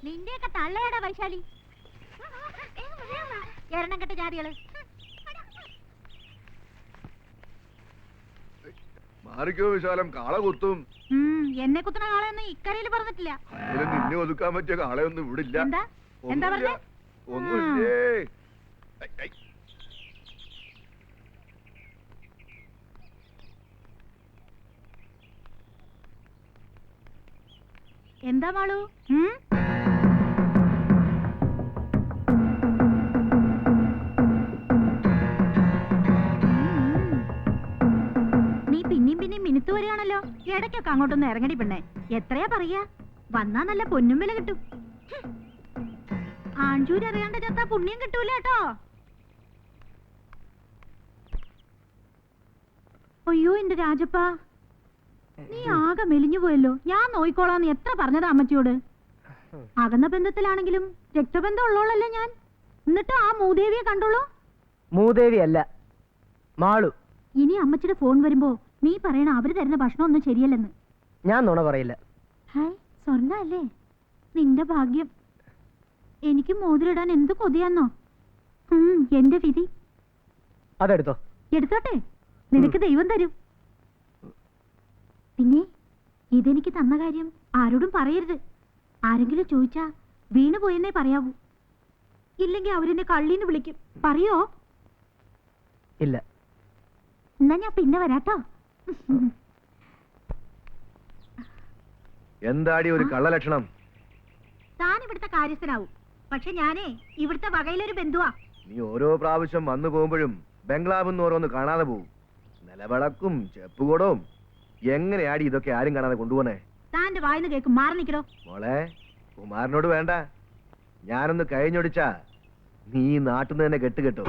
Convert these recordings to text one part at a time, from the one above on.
നിന്റെയൊക്കെ തള്ളയുടെ വൈശാലി. എരണം കെട്ട ജാതികള്. മാറിക്കോ വിശാലം, കാള കുത്തും. എന്നെ കുത്തുന്ന കാളയൊന്നും ഇക്കരയിൽ പറഞ്ഞിട്ടില്ല. നിന്നെ ഒതുക്കാൻ പറ്റിയ കാളയൊന്നും ഇവിടെ ഇല്ല. എന്താ എന്താ പറഞ്ഞ? ഒന്നുമില്ലേ. എന്താ മാളു? നീ പിന്നെയും പിന്നെയും മിനുത്തു വരികയാണല്ലോ. ഇടയ്ക്കൊക്കെ അങ്ങോട്ടൊന്ന് ഇറങ്ങടി പെണ്ണെ. എത്രയാ പറയാ, വന്നാ നല്ല പൊന്നും വില കിട്ടും. ആഞ്ചൂര് അറിയാണ്ട് ചത്താ പുണ്യം കിട്ടൂല കേട്ടോ. അയ്യോ എന്റെ രാജപ്പാ, നീ ആകെ മെലിഞ്ഞു പോയല്ലോ. ഞാൻ നോയിക്കോളാന്ന് എത്ര പറഞ്ഞതാ അമ്മച്ചിയോട്. അകന്ന ബന്ധത്തിലാണെങ്കിലും രക്തബന്ധം ഉള്ളോളല്ലേ ഞാൻ. എന്നിട്ട് ആ മൂദേവിയെ കണ്ടോളൂ. മൂദേവി അല്ല, മാളു. ഇനി അമ്മച്ചിയുടെ ഫോൺ വരുമ്പോ നീ പറയണ അവര് തരുന്ന ഭക്ഷണം ഒന്നും ശരിയല്ലെന്ന്. ഞാൻ നുണ പറയില്ല. ഹായ്, സ്വർണ്ണ അല്ലേ നിന്റെ ഭാഗ്യം. എനിക്ക് മോതിരിടാൻ എന്ത് കൊതിയാന്നോ. എന്റെ വിധി. അതെടുത്തോ. എടുത്തോട്ടെ, നിനക്ക് ദൈവം തരും. പിന്നെ ഇതെനിക്ക് തന്ന കാര്യം ആരോടും പറയരുത്. ആരെങ്കിലും ചോദിച്ചാ വീണു പോയെന്നേ പറയാവൂ. ഇല്ലെങ്കിൽ അവരെന്നെ കള്ളീന്ന് വിളിക്കും. പറയോ? ഇല്ല. എന്നാ ഞാൻ പിന്നെ വരാട്ടോ. എന്താടി ഒരു കള്ളലക്ഷണം? താൻ ഇവിടുത്തെ കാര്യസ്ഥനാവും, പക്ഷെ ഞാനേ ഇവിടുത്തെ വകയിലൊരു ബന്ധുവാ. നീ ഓരോ പ്രാവശ്യം വന്നു പോകുമ്പോഴും ബംഗ്ലാവെന്ന് ഓരോന്ന് കാണാതെ പോവും. നിലവിളക്കും ചെപ്പുകൂടവും എങ്ങനെയാടി ഇതൊക്കെ ആരും കാണാതെ കൊണ്ടുപോണേ? താന്റെ വായിന്ന് കേൾക്കും. മാറി നിൽക്കണോ മോളെ, കുമാരനോട് വേണ്ട. ഞാനൊന്ന് കഴിഞ്ഞൊടിച്ചാ നീ നാട്ടിൽ നിന്ന് തന്നെ കെട്ടുകെട്ടോ.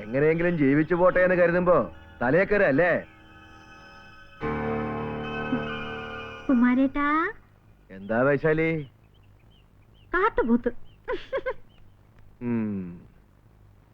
എങ്ങനെയെങ്കിലും ജീവിച്ചു പോട്ടെ എന്ന് കരുതുമ്പോ തലയേക്കരല്ലേ? കുമാരേട്ടാ. എന്താ വൈശാലി? കാട്ടുപോത്ത്.